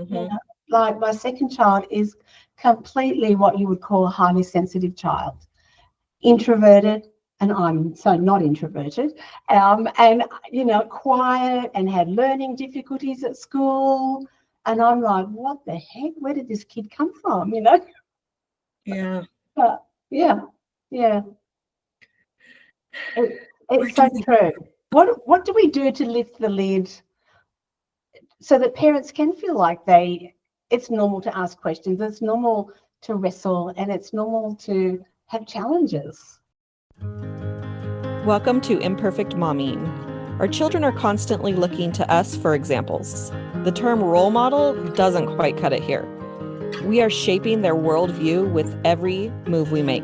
Mm-hmm. Like my second child is completely what you would call a highly sensitive child, introverted, and I'm so not introverted, and quiet and had learning difficulties at school. And I'm like, what the heck? Where did this kid come from? Yeah. But yeah. It's so true. What do we do to lift the lid so that parents can feel like it's normal to ask questions, it's normal to wrestle, and it's normal to have challenges? Welcome to Imperfect Momming. Our children are constantly looking to us for examples. The term role model doesn't quite cut it here. We are shaping their worldview with every move we make.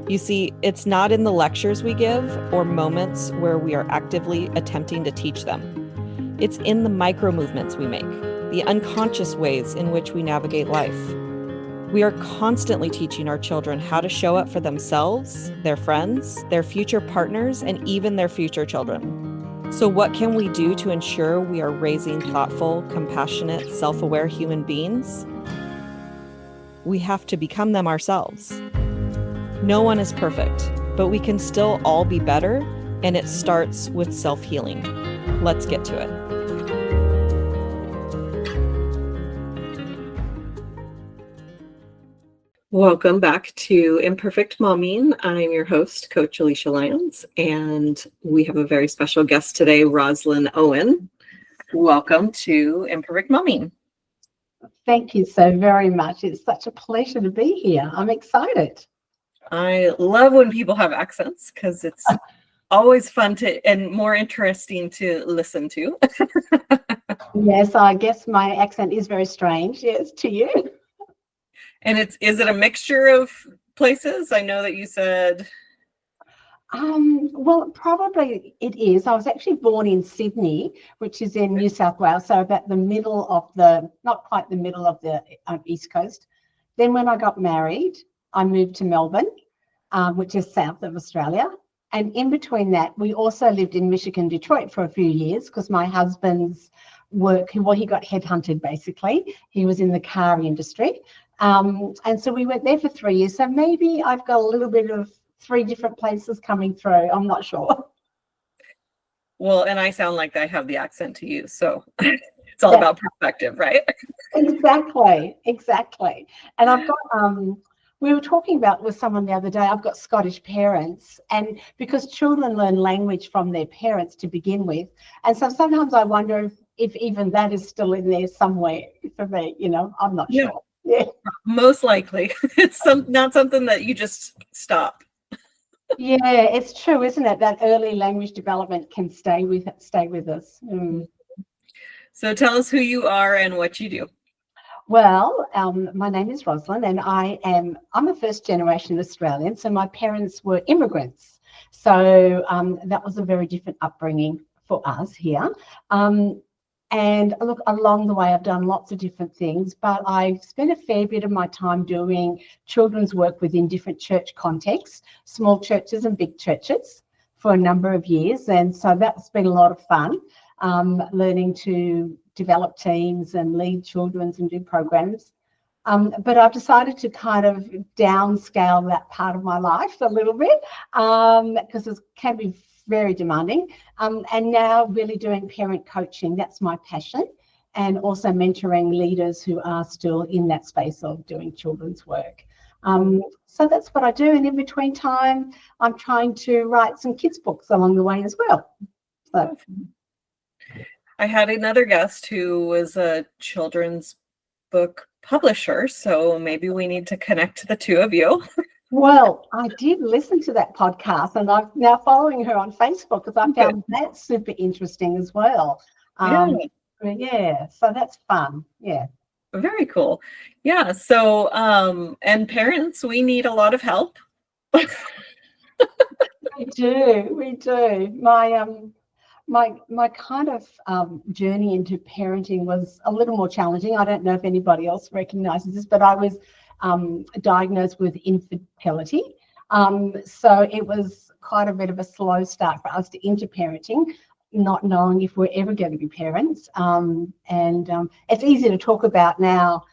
You see, it's not in the lectures we give or moments where we are actively attempting to teach them. It's in the micro movements we make, the unconscious ways in which we navigate life. We are constantly teaching our children how to show up for themselves, their friends, their future partners, and even their future children. So what can we do to ensure we are raising thoughtful, compassionate, self-aware human beings? We have to become them ourselves. No one is perfect, but we can still all be better, and it starts with self-healing. Let's get to it. Welcome back to Imperfect Momming. I'm your host, Coach Alicia Lyons, and we have a very special guest today, Roslyn Owen. Welcome to Imperfect Momming. Thank you so very much. It's such a pleasure to be here. I'm excited. I love when people have accents because it's always fun and more interesting to listen to. Yes, I guess my accent is very strange. Yes, to you. And is it a mixture of places? I know that you said. Well, probably it is. I was actually born in Sydney, which is in New South Wales, so about the middle of not quite the middle of the East Coast. Then when I got married, I moved to Melbourne, which is south of Australia. And in between that, we also lived in Michigan, Detroit for a few years because my husband's work, well, he got headhunted basically. He was in the car industry. And so we went there for 3 years. So maybe I've got a little bit of 3 different places coming through. I'm not sure. Well, and I sound like I have the accent to you. So it's all about perspective, right? Exactly. And I've got, we were talking about with someone the other day, I've got Scottish parents, and because children learn language from their parents to begin with. And so sometimes I wonder if even that is still in there somewhere for me, I'm not sure. Yeah. Most likely. It's not something that you just stop. Yeah, it's true, isn't it? That early language development can stay with us. So tell us who you are and what you do. Well, my name is Roslyn, and I'm a first generation Australian. So my parents were immigrants. So that was a very different upbringing for us here. And look, along the way, I've done lots of different things, but I've spent a fair bit of my time doing children's work within different church contexts, small churches and big churches for a number of years. And so that's been a lot of fun, learning to develop teams and lead children's and do programs. But I've decided to kind of downscale that part of my life a little bit because it can be very demanding, and now really doing parent coaching. That's my passion, and also mentoring leaders who are still in that space of doing children's work. So that's what I do, and in between time I'm trying to write some kids books along the way as well. So. I had another guest who was a children's book publisher, so maybe we need to connect the two of you. Well, I did listen to that podcast, and I'm now following her on Facebook because I found that super interesting as well. Yeah, so that's fun. Yeah. Very cool. Yeah. So, and parents, we need a lot of help. We do. My kind of journey into parenting was a little more challenging. I don't know if anybody else recognizes this, but I was diagnosed with infertility. So it was quite a bit of a slow start for us into parenting. not knowing if we're ever going to be parents. It's easy to talk about now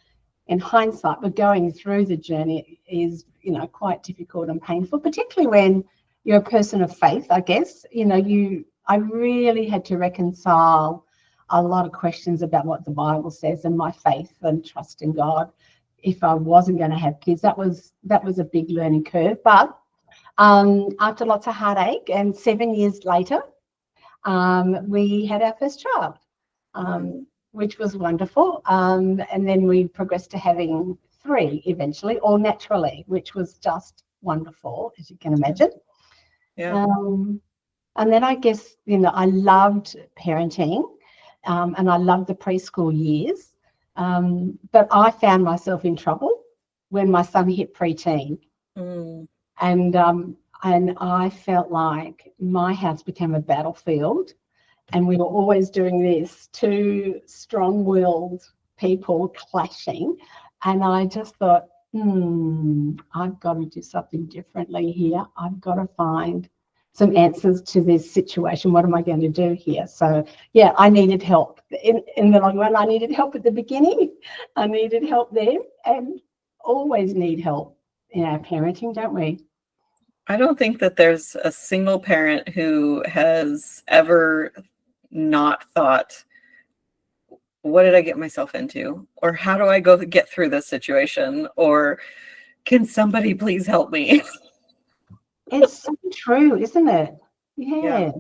in hindsight, but going through the journey is, quite difficult and painful, particularly when you're a person of faith, I guess. I really had to reconcile a lot of questions about what the Bible says and my faith and trust in God. If I wasn't going to have kids, that was a big learning curve. But after lots of heartache, and 7 years later, we had our first child, which was wonderful. And then we progressed to having 3 eventually, all naturally, which was just wonderful, as you can imagine. Yeah. And then I guess, I loved parenting, and I loved the preschool years. But I found myself in trouble when my son hit preteen. And I felt like my house became a battlefield, and we were always doing this, 2 strong-willed people clashing. And I just thought, I've got to do something differently here. I've got to find some answers to this situation. What am I going to do here? So, yeah, I needed help. In the long run, I needed help at the beginning. I needed help there, and always need help in our parenting, don't we? I don't think that there's a single parent who has ever not thought, what did I get myself into? Or how do I get through this situation? Or can somebody please help me? It's so true, isn't it? Yeah.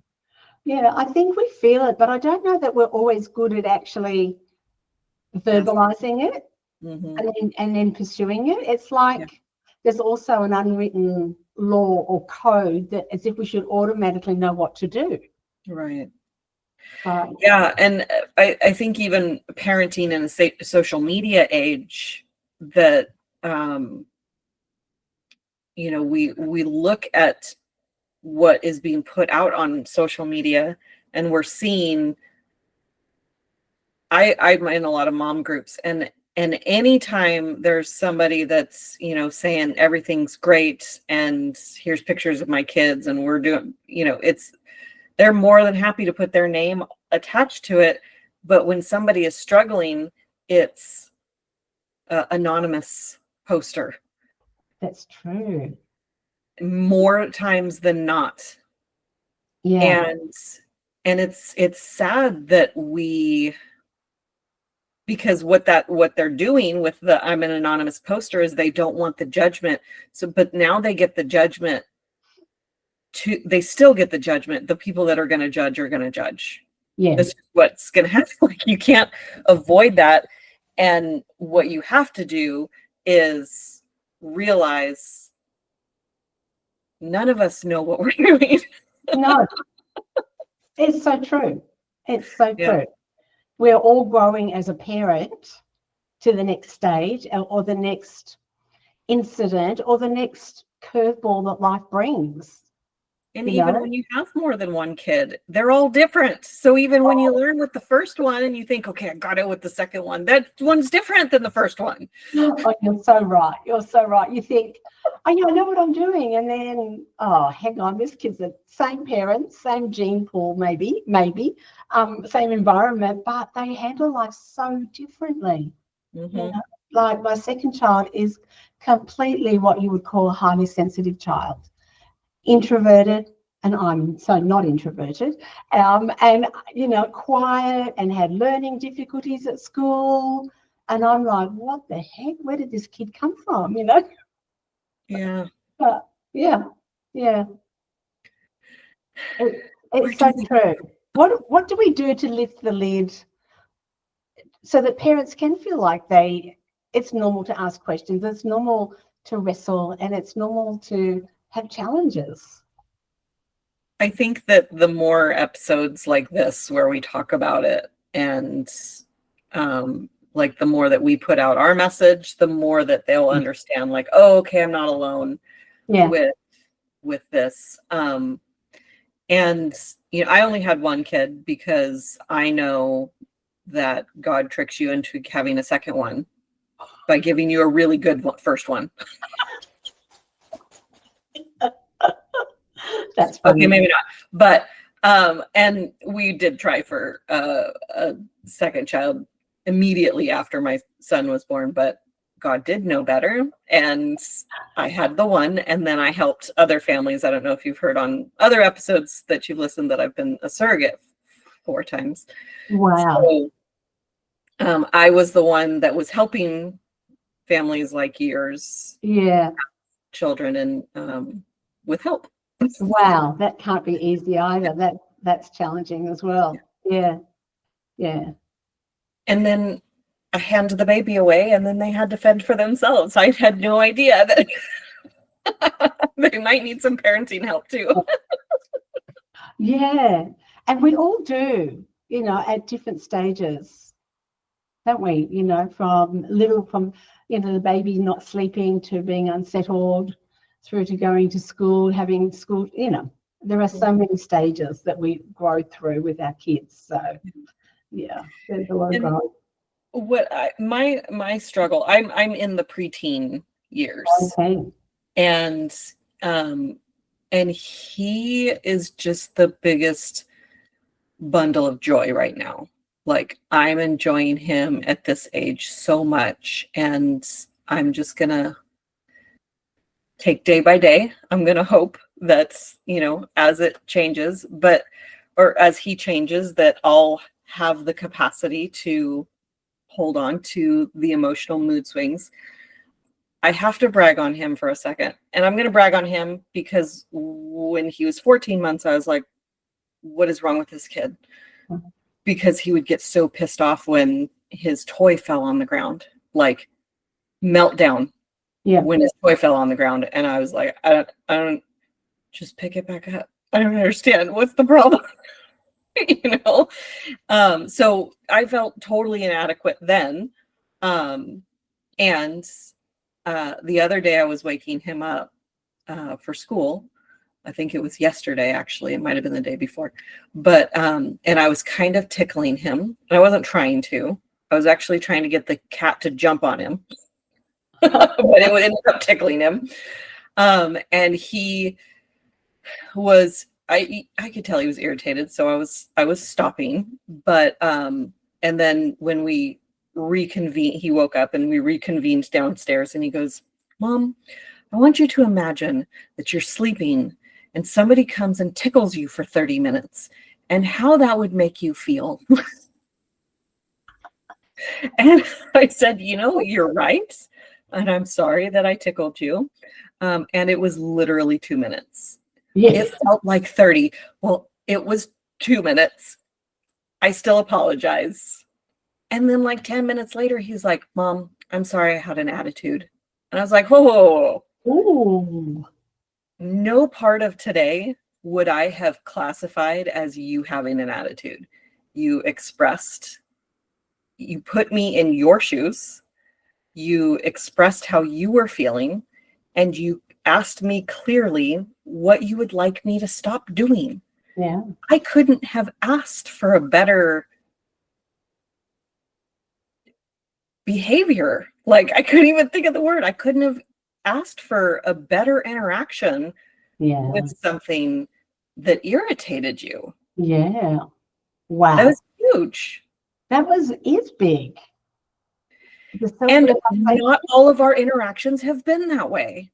I think we feel it, but I don't know that we're always good at actually verbalizing it and then pursuing it. It's like there's also an unwritten law or code that as if we should automatically know what to do. Right. But, yeah. And I think even parenting in a social media age, that, we look at what is being put out on social media, and we're seeing, I'm in a lot of mom groups, and anytime there's somebody that's, saying everything's great and here's pictures of my kids and we're doing, they're more than happy to put their name attached to it. But when somebody is struggling, it's an anonymous poster. that's true. More times than not. Yeah. And it's sad that because what they're doing with the I'm an anonymous poster is they don't want the judgment. So, but now they get the judgment they still get the judgment. The people that are going to judge are going to judge. Yeah. That's what's going to happen. Like, you can't avoid that. And what you have to do is realize none of us know what we're doing. No, it's so true. It's so Yeah. true. We're all growing as a parent to the next stage, or the next incident, or the next curveball that life brings. And even when you have more than one kid, they're all different. So even when you learn with the first one and you think, okay, I got it with the second one, that one's different than the first one. Oh, you're so right. You're so right. You think, oh, yeah, I know what I'm doing. And then, oh, hang on, this kid's the same parents, same gene pool, maybe, same environment, but they handle life so differently. Mm-hmm. Like my second child is completely what you would call a highly sensitive child. Introverted, and I'm so not introverted, and quiet, and had learning difficulties at school, and I'm like, what the heck, where did this kid come from? Yeah. But yeah it's so true. What do we do to lift the lid so that parents can feel like it's normal to ask questions, it's normal to wrestle, and it's normal to have challenges? I think that the more episodes like this where we talk about it, and like the more that we put out our message, the more that they'll understand, like, oh, okay, I'm not alone with this. And I only had one kid because I know that God tricks you into having a second one by giving you a really good first one. That's funny. Okay, maybe not. But And we did try for a second child immediately after my son was born, but God did know better. And I had the one, and then I helped other families. I don't know if you've heard on other episodes that you've listened that I've been a surrogate 4 times. Wow. So I was the one that was helping families like yours, Yeah. children, and with help. Wow. That can't be easy either. That's challenging as well. Yeah. Yeah. And then I handed the baby away, and then they had to fend for themselves. I had no idea that they might need some parenting help too. Yeah. And we all do, at different stages, don't we? From the baby not sleeping to being unsettled through to going to school, having school, there are so many stages that we grow through with our kids. So yeah, there's a lot of growth. What my struggle, I'm in the preteen years. Okay. And he is just the biggest bundle of joy right now. Like, I'm enjoying him at this age so much, and I'm just gonna take day by day. I'm gonna hope that, as it changes, or as he changes, that I'll have the capacity to hold on to the emotional mood swings. I have to brag on him for a second. And I'm going to brag on him because when he was 14 months, I was like, what is wrong with this kid? Because he would get so pissed off when his toy fell on the ground, like meltdown. Yeah. When his toy fell on the ground. And I was like, I don't just pick it back up. I don't understand. What's the problem? So I felt totally inadequate then. And the other day I was waking him up for school. I think it was yesterday, actually. It might have been the day before. But and I was kind of tickling him. And I wasn't trying to. I was actually trying to get the cat to jump on him. But it would end up tickling him. And he was, I could tell he was irritated. So I was stopping. But and then when we reconvened, he woke up and we reconvened downstairs, and he goes, Mom, I want you to imagine that you're sleeping and somebody comes and tickles you for 30 minutes and how that would make you feel. And I said, you're right. And I'm sorry that I tickled you. And it was literally 2 minutes. Yes. It felt like 30. Well, it was 2 minutes. I still apologize. And then like 10 minutes later, he's like, Mom, I'm sorry I had an attitude. And I was like, whoa. Ooh. No part of today would I have classified as you having an attitude. You put me in your shoes. You expressed how you were feeling, and you asked me clearly what you would like me to stop doing. Yeah. I couldn't have asked for a better behavior. Like, I couldn't even think of the word. I couldn't have asked for a better interaction with something that irritated you. Yeah. Wow. That was huge. Is big. And not all of our interactions have been that way.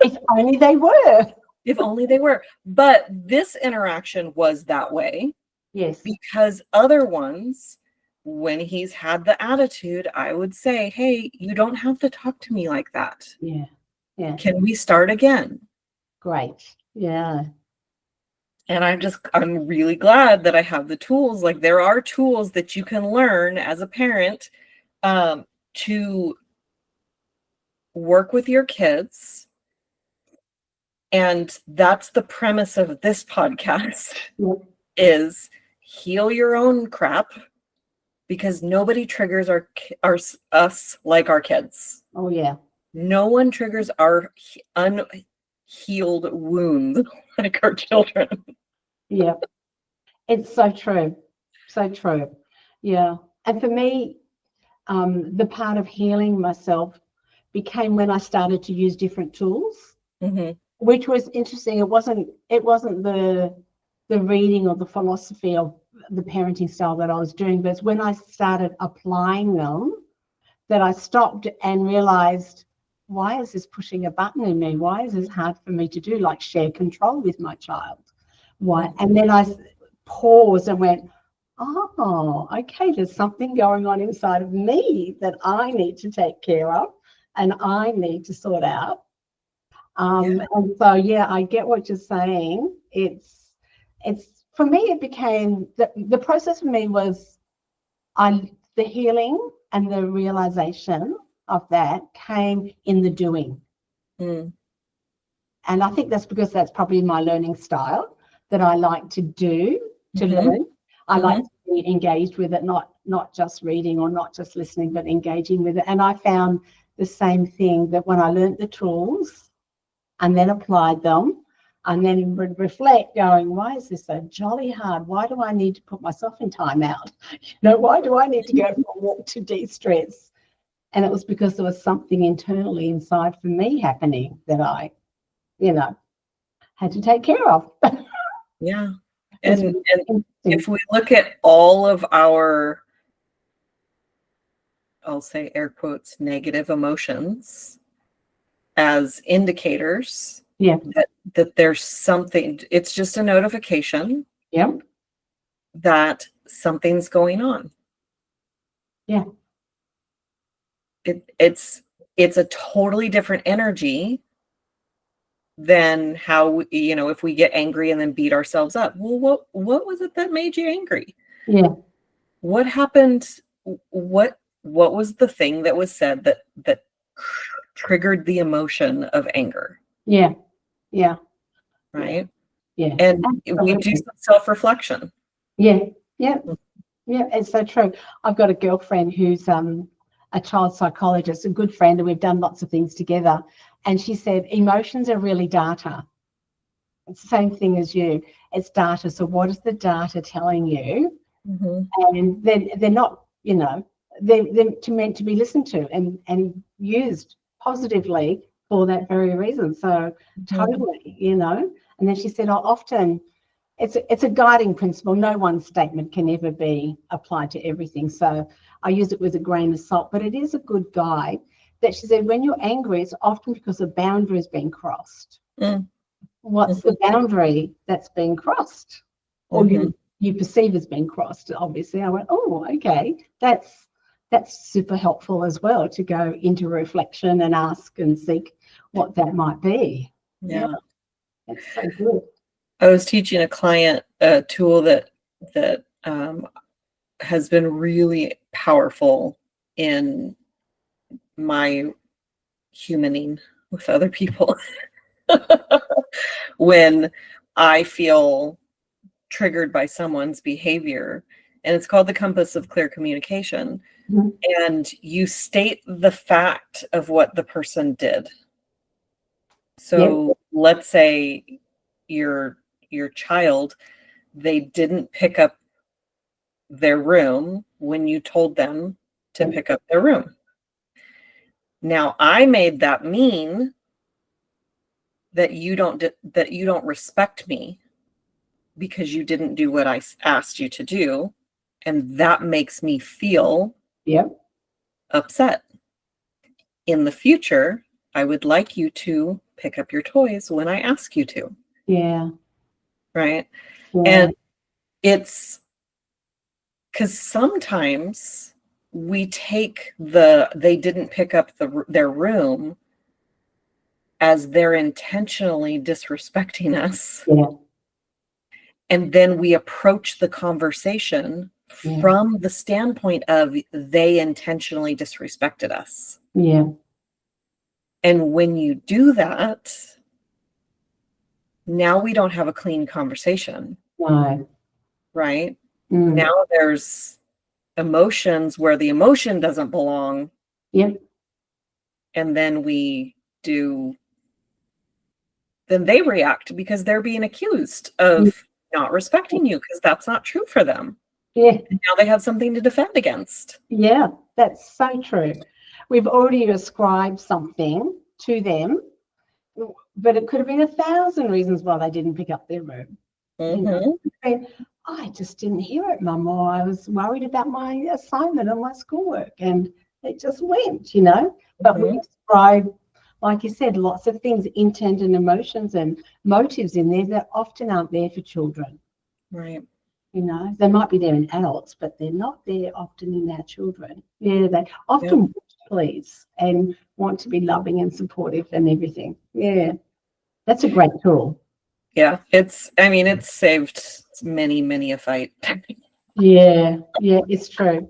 If only they were. If only they were. But this interaction was that way. Yes. Because other ones, when he's had the attitude, I would say, hey, you don't have to talk to me like that. Yeah. Yeah. Can we start again? Great. Yeah. And I'm really glad that I have the tools. Like, there are tools that you can learn as a parent to work with your kids. And that's the premise of this podcast. Yep. Is heal your own crap, because nobody triggers us like our kids. Oh, yeah. No one triggers our unhealed wounds like our children. Yeah. It's so true. So true. Yeah. And for me, the part of healing myself became when I started to use different tools, which was interesting. It wasn't the the reading or the philosophy of the parenting style that I was doing, but it's when I started applying them that I stopped and realized, why is this pushing a button in me? Why is this hard for me to do, like share control with my child? Why? And then I paused and went, oh, okay, there's something going on inside of me that I need to take care of and I need to sort out. And so, yeah, I get what you're saying. It's for me, it became, the process for me was the healing and the realization of that came in the doing. And I think that's because that's probably my learning style, that I like to do, to learn. I like to be engaged with it, not just reading or not just listening, but engaging with it. And I found the same thing, that when I learned the tools and then applied them and then would reflect going, why is this so jolly hard? Why do I need to put myself in timeout? Why do I need to go for a walk to de-stress? And it was because there was something internally inside for me happening that I, had to take care of. Yeah. And if we look at all of our, I'll say air quotes, negative emotions as indicators, that there's something, it's just a notification that something's going on. It's a totally different energy than how, if we get angry and then beat ourselves up. Well, what was it that made you angry? What happened? What was the thing that was said that triggered the emotion of anger? Right? And we do some self-reflection. It's so true. I've got a girlfriend who's a child psychologist, a good friend, and we've done lots of things together. And she said, emotions are really data. It's the same thing as you. It's data. So what is the data telling you? And they're not, they're meant to be listened to and used positively for that very reason. So totally, And then she said, often it's a guiding principle. No one statement can ever be applied to everything. So I use it with a grain of salt, but it is a good guide. That she said, when you're angry, it's often because a boundary has been crossed. What's the boundary that's been crossed? Or you perceive as being crossed, obviously. I went, oh, okay. That's super helpful as well, to go into reflection and ask and seek what that might be. That's so good. I was teaching a client a tool that has been really powerful in my humaning with other people. When I feel triggered by someone's behavior, and it's called the compass of clear communication. And you state the fact of what the person did. So let's say your child, they didn't pick up their room when you told them to pick up their room. Now, I made that mean that you don't respect me because you didn't do what I asked you to do, and that makes me feel upset. In the future, I would like you to pick up your toys when I ask you to. Right? And it's because sometimes we take they didn't pick up their room as they're intentionally disrespecting us. And then we approach the conversation from the standpoint of they intentionally disrespected us. And when you do that, now we don't have a clean conversation. Right? Now there's emotions where the emotion doesn't belong. And then then they react because they're being accused of not respecting you, because that's not true for them. And now they have something to defend against. That's so true. We've already ascribed something to them, but it could have been 1,000 reasons why they didn't pick up their room. You know, I just didn't hear it, Mum, or I was worried about my assignment and my schoolwork, and it just went, you know. But we describe, like you said, lots of things, intent and emotions and motives in there that often aren't there for children. Right. You know, they might be there in adults, but they're not there often in our children. Yeah, they often want to please and want to be loving and supportive and everything. Yeah, that's a great tool. Yeah, it's saved many a fight. Yeah, it's true.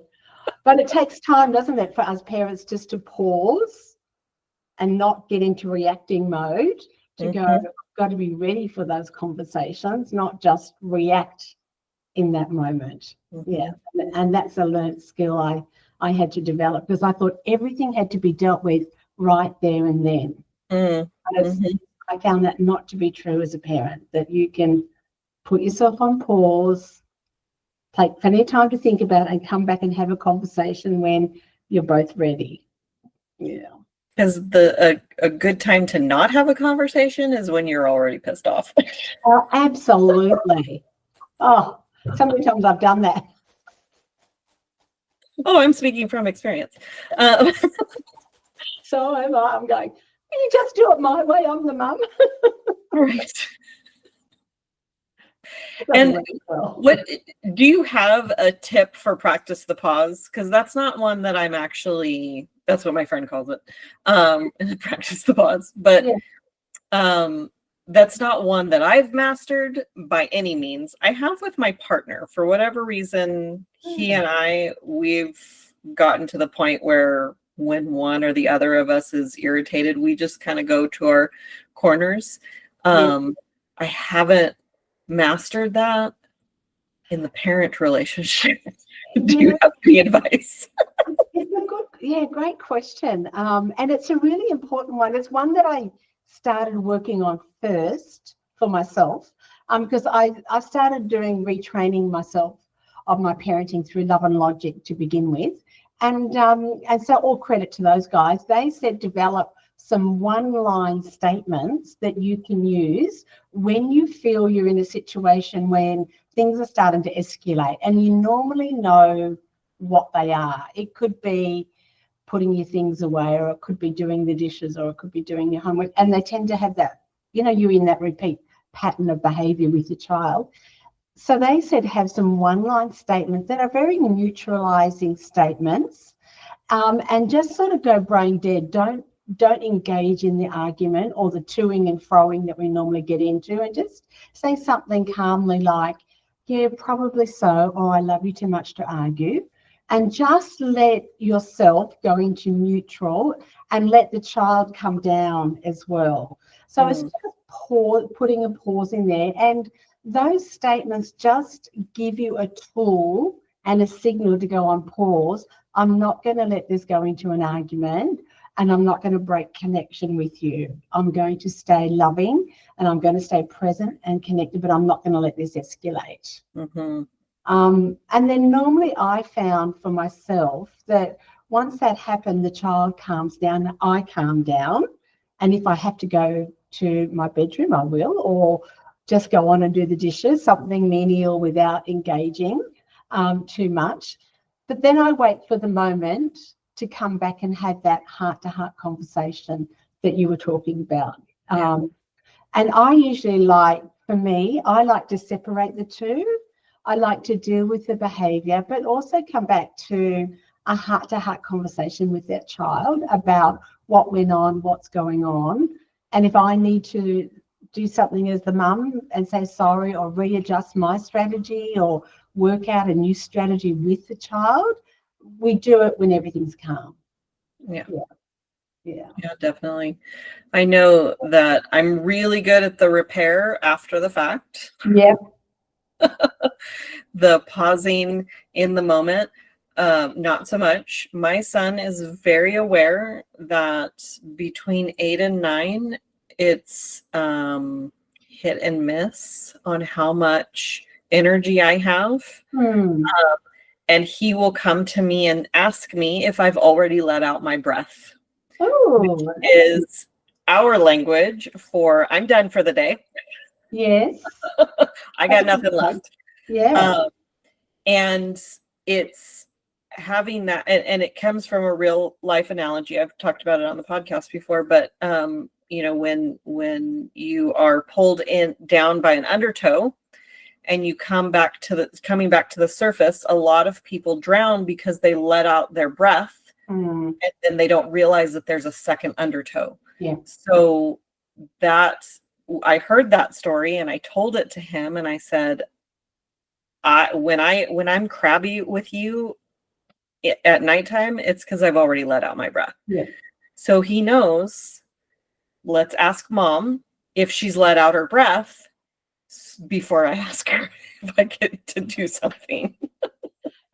But it takes time, doesn't it, for us parents just to pause and not get into reacting mode, to go, I've got to be ready for those conversations, not just react in that moment. Yeah, and that's a learned skill I had to develop, because I thought everything had to be dealt with right there and then. I found that not to be true as a parent, that you can put yourself on pause, take plenty of time to think about it, and come back and have a conversation when you're both ready. Yeah. Because a good time to not have a conversation is when you're already pissed off. Oh, absolutely. Oh, so many times I've done that. Oh, I'm speaking from experience. So am I. I'm going, will you just do it my way? I'm the mum. Right. And what do you have a tip for practice the pause? Because that's not one that I'm actually, that's what my friend calls it. Practice the pause. But that's not one that I've mastered by any means. I have with my partner. For whatever reason, he and we've gotten to the point where when one or the other of us is irritated, we just kind of go to our corners. I haven't mastered that in the parent relationship. Do you have any advice? It's a good, great question. And it's a really important one. It's one that I started working on first for myself, because I started doing retraining myself of my parenting through Love and Logic to begin with. And so all credit to those guys. They said develop some one-line statements that you can use when you feel you're in a situation when things are starting to escalate, and you normally know what they are. It could be putting your things away, or it could be doing the dishes, or it could be doing your homework. And they tend to have that, you know, you're in that repeat pattern of behavior with your child. So they said have some one-line statements that are very neutralizing statements, and just sort of go brain dead. Don't engage in the argument or the toing and froing that we normally get into, and just say something calmly like, yeah, probably so, or I love you too much to argue. And just let yourself go into neutral and let the child come down as well. So it's just putting a pause in there. And those statements just give you a tool and a signal to go on pause. I'm not going to let this go into an argument, and I'm not going to break connection with you. I'm going to stay loving, and I'm going to stay present and connected, but I'm not going to let this escalate. And then normally I found for myself that once that happened, the child calms down, and I calm down. And if I have to go to my bedroom, I will, or just go on and do the dishes, something menial without engaging too much. But then I wait for the moment to come back and have that heart-to-heart conversation that you were talking about. And I usually for me, I like to separate the two. I like to deal with the behavior, but also come back to a heart-to-heart conversation with that child about what went on, what's going on. And if I need to do something as the mum and say sorry, or readjust my strategy, or work out a new strategy with the child, we do it when everything's calm. Yeah, Definitely. I know that I'm really good at the repair after the fact. The pausing in the moment, not so much. My son is very aware that between 8 and 9, it's hit and miss on how much energy I have. And he will come to me and ask me if I've already let out my breath. Which is our language for I'm done for the day. Yes. I got nothing left. Yeah. And it's having that, and it comes from a real life analogy. I've talked about it on the podcast before, but when you are pulled in down by an undertow and you coming back to the surface, a lot of people drown because they let out their breath and then they don't realize that there's a second undertow. Yeah. So I heard that story and I told it to him and I said, when I'm crabby with you at nighttime, it's because I've already let out my breath. Yeah. So he knows, let's ask mom if she's let out her breath before I ask her if I get to do something.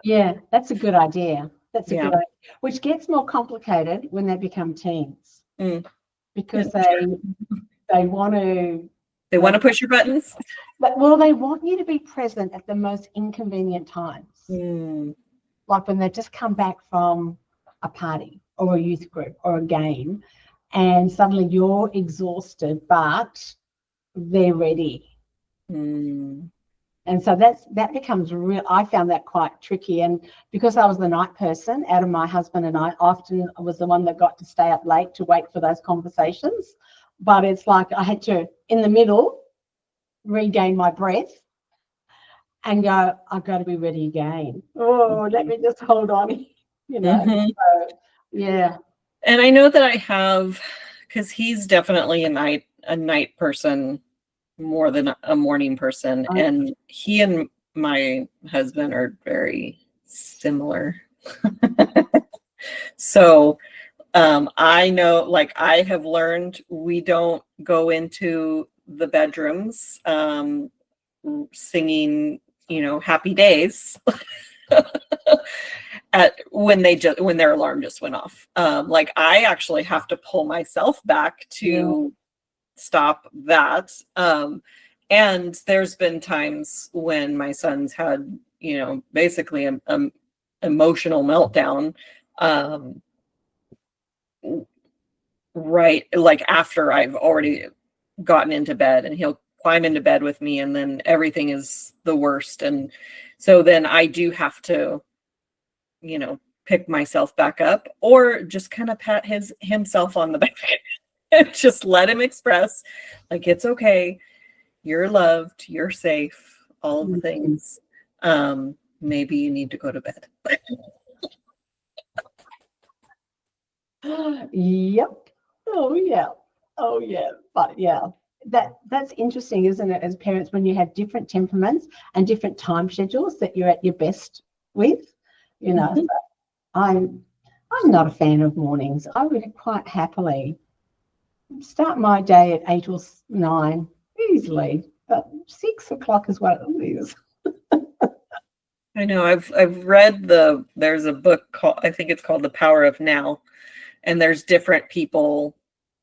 Yeah, that's a good idea. That's a Yeah. good idea. Which gets more complicated when they become teens. Because they want to push your buttons. Well, they want you to be present at the most inconvenient times. Like when they just come back from a party or a youth group or a game and suddenly you're exhausted, but they're ready. And so that becomes real. I found that quite tricky. And because I was the night person out of my husband and I, often was the one that got to stay up late to wait for those conversations. But it's like I had to, in the middle, regain my breath and go, I've got to be ready again. Oh, let me just hold on, So, yeah. And I know that I have, because he's definitely a night person more than a morning person. And he and my husband are very similar. So I know, like, I have learned we don't go into the bedrooms singing, happy days when their alarm just went off. Like, I actually have to pull myself back to stop that. And there's been times when my son's had, basically an emotional meltdown, right, like after I've already gotten into bed, and he'll climb into bed with me and then everything is the worst. And so then I do have to, pick myself back up or just kind of pat himself on the back and just let him express, like, it's okay, you're loved, you're safe, all the things. Maybe you need to go to bed. Yep. Oh yeah. But yeah, that's interesting, isn't it, as parents, when you have different temperaments and different time schedules that you're at your best with, So I'm not a fan of mornings. I would quite happily start my day at 8 or 9 easily, but 6 o'clock is what it is. I know. I've read there's a book called, I think it's called The Power of Now, and there's different people.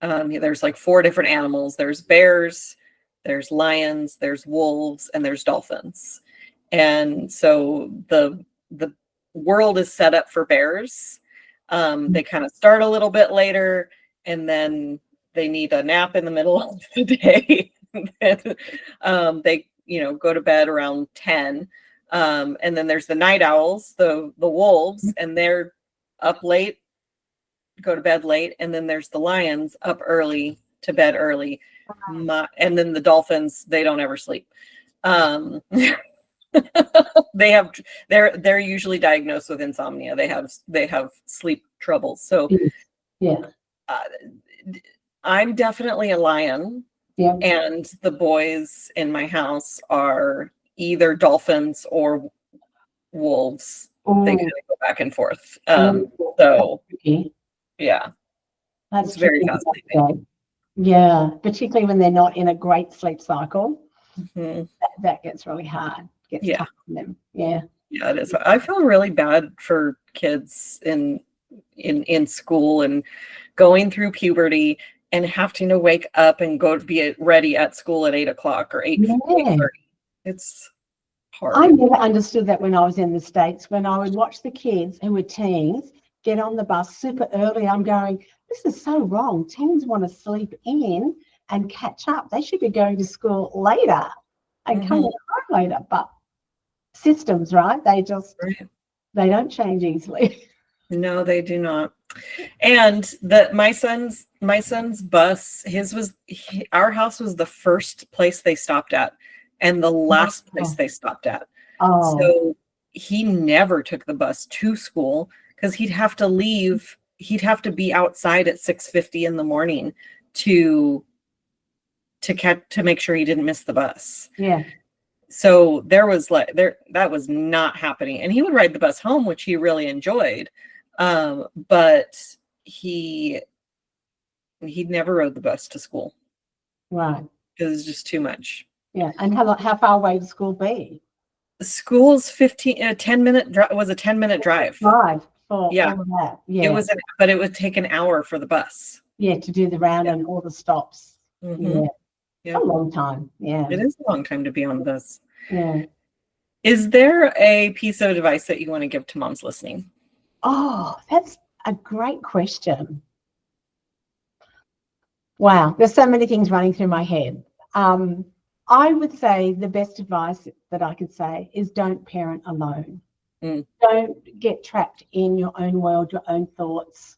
There's like 4 different animals. There's bears, there's lions, there's wolves, and there's dolphins. And so the world is set up for bears. They kind of start a little bit later, and then they need a nap in the middle of the day. They go to bed around 10. And then there's the night owls, the wolves, and they're up late, go to bed late. And then there's the lions, up early to bed early. And then the dolphins, they don't ever sleep. They're usually diagnosed with insomnia. They have sleep troubles. So yeah, I'm definitely a lion. Yeah. And the boys in my house are either dolphins or wolves. They kind of go back and forth. So yeah, that's it's very fascinating. Yeah, particularly when they're not in a great sleep cycle. Mm-hmm. That gets really hard. Gets tough on them. Yeah. Yeah, it is. I feel really bad for kids in school and going through puberty and having to wake up and go to be ready at school at 8 o'clock or 8:30. It's hard. I never understood that when I was in the States, when I would watch the kids who were teens get on the bus super early. I'm going, this is so wrong. Teens want to sleep in and catch up. They should be going to school later and coming home later. But systems, right? They just they don't change easily. No, they do not. And my son's bus, our house was the first place they stopped at and the last place they stopped at. Oh, So he never took the bus to school because he'd have to leave. He'd have to be outside at 6:50 in the morning to make sure he didn't miss the bus. yeah. So that was not happening. And he would ride the bus home, which he really enjoyed. But he never rode the bus to school. Right. It was just too much. Yeah. And how far away would school be? School's 10-minute drive. Was a 10-minute drive. Drive for all Yeah. of that. Yeah. It was, but it would take an hour for the bus. Yeah, to do the round and all the stops. Mhm. Yeah. A long time. Yeah. It is a long time to be on the bus. Yeah. Is there a piece of advice that you want to give to moms listening? Oh, that's a great question. Wow, there's so many things running through my head. I would say the best advice that I could say is don't parent alone. Don't get trapped in your own world, your own thoughts,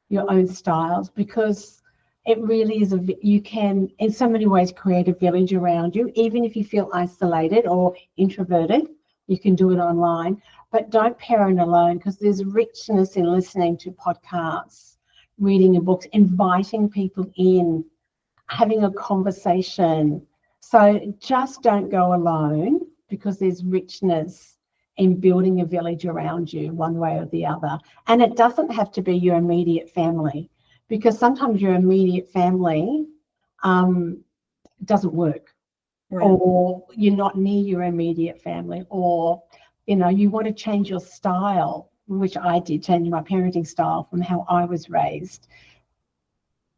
your own styles, because it really is you can in so many ways create a village around you. Even if you feel isolated or introverted, you can do it online, but don't parent alone, because there's richness in listening to podcasts, reading books, inviting people in, having a conversation. So just don't go alone, because there's richness in building a village around you one way or the other. And it doesn't have to be your immediate family, because sometimes your immediate family doesn't work. Right. Or you're not near your immediate family, or you want to change your style, which I did, change my parenting style from how I was raised.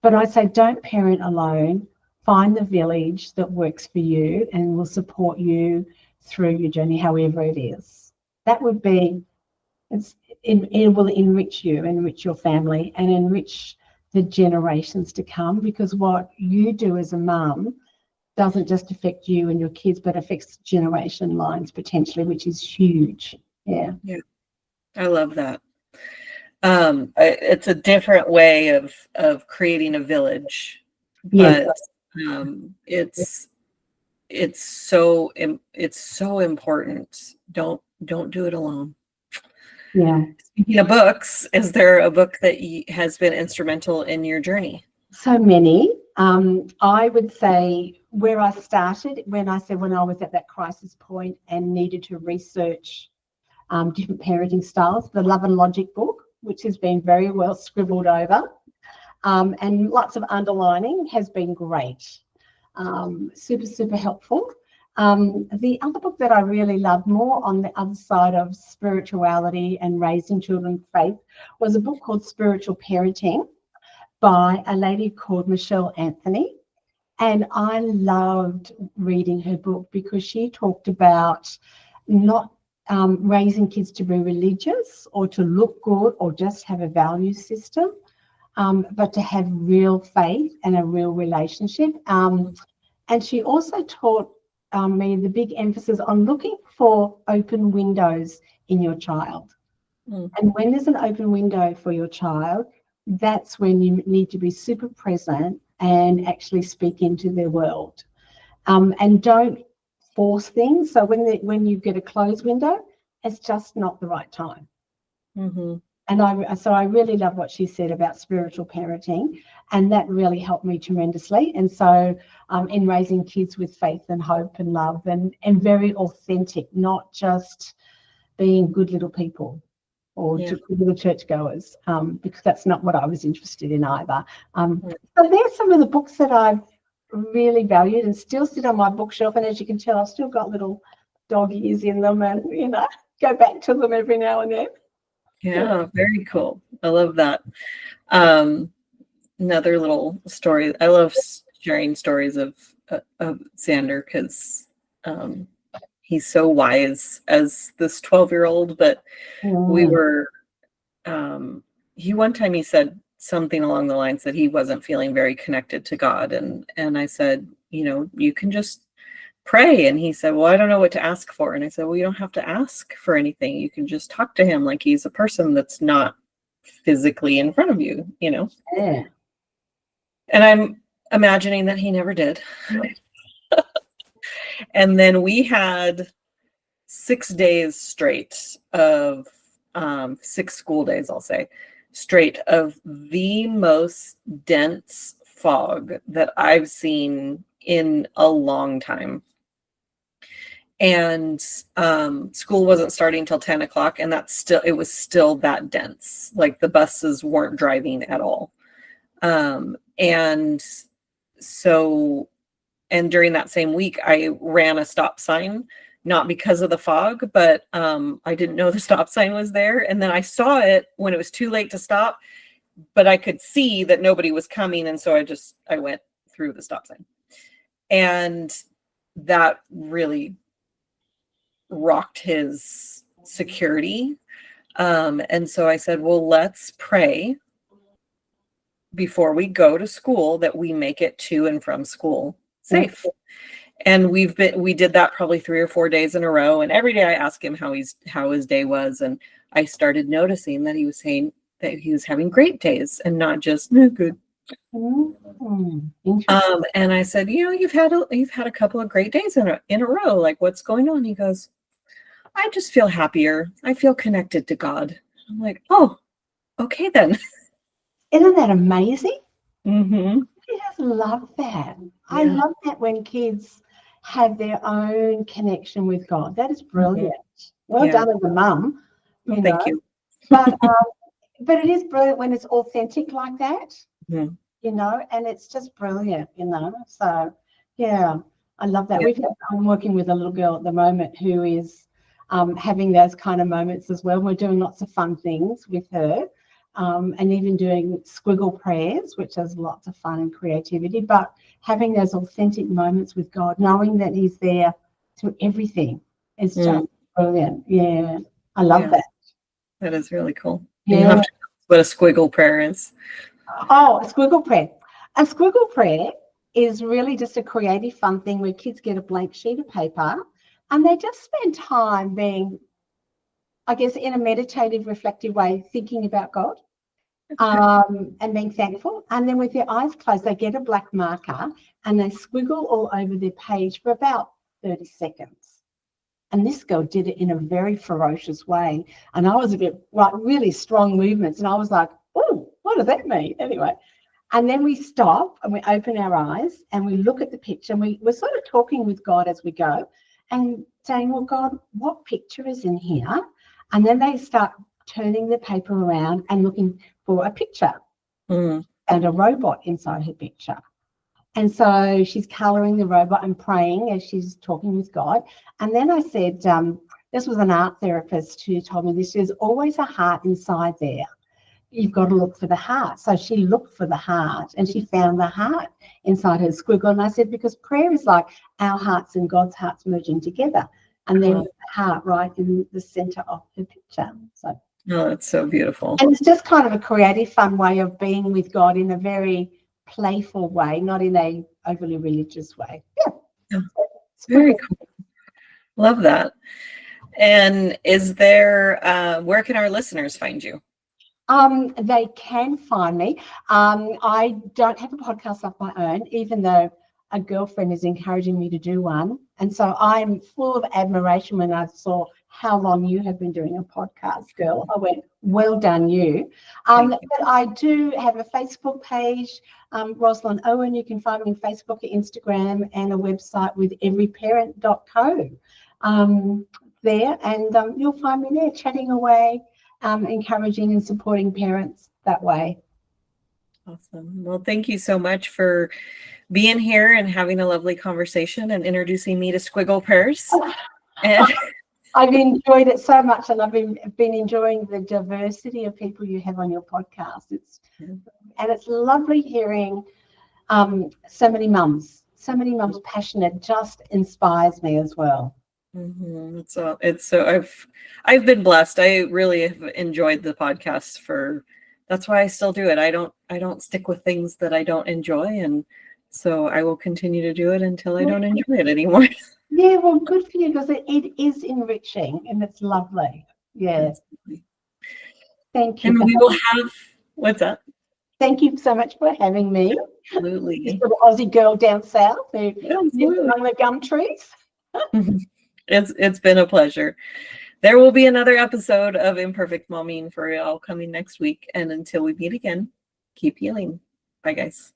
But I say don't parent alone. Find the village that works for you and will support you through your journey, however it is. That would be, it will enrich you, enrich your family, and enrich the generations to come, because what you do as a mum doesn't just affect you and your kids, but affects generation lines potentially, which is huge. Yeah. I love that. It's a different way of creating a village, but it's so important. Don't do it alone. Yeah. Speaking of books, is there a book that has been instrumental in your journey? So many. I would say where I started, when I was at that crisis point and needed to research different parenting styles, the Love and Logic book, which has been very well scribbled over, and lots of underlining, has been great. Super helpful. The other book that I really loved, more on the other side of spirituality and raising children faith, was a book called Spiritual Parenting by a lady called Michelle Anthony. And I loved reading her book because she talked about not raising kids to be religious or to look good or just have a value system, but to have real faith and a real relationship. And she also taught me the big emphasis on looking for open windows in your child. And when there's an open window for your child, that's when you need to be super present and actually speak into their world. And don't force things. So when you get a closed window, it's just not the right time. And I really love what she said about spiritual parenting, and that really helped me tremendously. And so in raising kids with faith and hope and love and very authentic, not just being good little people or good little churchgoers, because that's not what I was interested in either. So there's some of the books that I've really valued and still sit on my bookshelf. And as you can tell, I've still got little dog ears in them, and go back to them every now and then. Yeah, very cool. I love that. Another little story. I love sharing stories of Xander, because he's so wise as this 12-year-old. But we were, one time he said something along the lines that he wasn't feeling very connected to God. And I said, you can just pray. And he said, well, I don't know what to ask for. And I said, well, you don't have to ask for anything. You can just talk to him like he's a person that's not physically in front of you, Yeah. And I'm imagining that he never did. And then we had 6 days straight of 6 school days, I'll say, straight of the most dense fog that I've seen in a long time. And school wasn't starting till 10 o'clock, and it was still that dense. Like the buses weren't driving at all. And during that same week, I ran a stop sign, not because of the fog, but I didn't know the stop sign was there. And then I saw it when it was too late to stop, but I could see that nobody was coming. And so I went through the stop sign. And that really rocked his security. And so I said, well, let's pray before we go to school that we make it to and from school safe. And we did that probably 3 or 4 days in a row. And every day I asked him how his day was. And I started noticing that he was saying that he was having great days and not just good. And I said, you've had a couple of great days in a row. Like, what's going on? He goes, I just feel happier. I feel connected to God. I'm like, oh, okay then. Isn't that amazing? Mm-hmm. I just love that. Yeah. I love that when kids have their own connection with God. That is brilliant. Well done as a mum. Thank you. But it is brilliant when it's authentic like that. Mm-hmm. And it's just brilliant. So yeah, I love that. I'm working with a little girl at the moment who is having those kind of moments as well. We're doing lots of fun things with her. And even doing squiggle prayers, which is lots of fun and creativity, but having those authentic moments with God, knowing that he's there through everything is just brilliant. Yeah, I love that. That is really cool. Yeah. You have to know what a squiggle prayer is. Oh, a squiggle prayer. A squiggle prayer is really just a creative, fun thing where kids get a blank sheet of paper and they just spend time being, I guess, in a meditative, reflective way, thinking about God and being thankful. And then with their eyes closed, they get a black marker and they squiggle all over their page for about 30 seconds. And this girl did it in a very ferocious way. And I was really strong movements. And I was like, oh, what does that mean? Anyway. And then we stop and we open our eyes and we look at the picture and we're sort of talking with God as we go and saying, well, God, what picture is in here? And then they start turning the paper around and looking for a picture and a robot inside her picture. And so she's colouring the robot and praying as she's talking with God. And then I said, this was an art therapist who told me this, there's always a heart inside there. You've got to look for the heart. So she looked for the heart and she found the heart inside her squiggle. And I said, because prayer is like our hearts and God's hearts merging together. And then the heart right in the centre of her picture. So, that's so beautiful. And it's just kind of a creative, fun way of being with God in a very playful way, not in a overly religious way. Yeah. Very cool. Love that. And is there, where can our listeners find you? They can find me. I don't have a podcast of my own, even though a girlfriend is encouraging me to do one. And so I'm full of admiration when I saw how long you have been doing a podcast, girl. I went, well done, you. But I do have a Facebook page, Roslyn Owen. You can find me on Facebook, Instagram, and a website with everyparent.co there. And you'll find me there chatting away, encouraging and supporting parents that way. Awesome. Well, thank you so much for being here and having a lovely conversation and introducing me to squiggle prayers. And I've enjoyed it so much, and I've been enjoying the diversity of people you have on your podcast. And it's lovely hearing so many mums passionate. Just inspires me as well. It's so I've been blessed. I really have enjoyed the podcast for that's why I still do it. I don't stick with things that I don't enjoy, and so I will continue to do it until I don't enjoy it anymore. Yeah, well, good for you, because it is enriching and it's lovely. Yeah. Absolutely. Thank you. And we will have, what's that? Thank you so much for having me. This Absolutely. little Aussie girl down south who lives Absolutely. among the gum trees. It's been a pleasure. There will be another episode of Imperfect Momming for y'all coming next week. And until we meet again, keep healing. Bye, guys.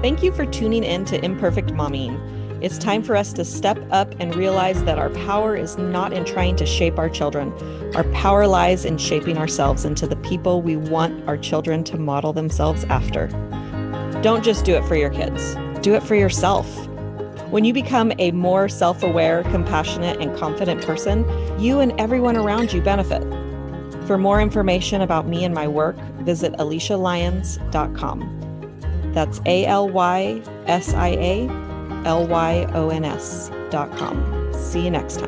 Thank you for tuning in to Imperfect Momming. It's time for us to step up and realize that our power is not in trying to shape our children. Our power lies in shaping ourselves into the people we want our children to model themselves after. Don't just do it for your kids. Do it for yourself. When you become a more self-aware, compassionate, and confident person, you and everyone around you benefit. For more information about me and my work, visit AliciaLyons.com. That's ALYSIALYONS.com. See you next time.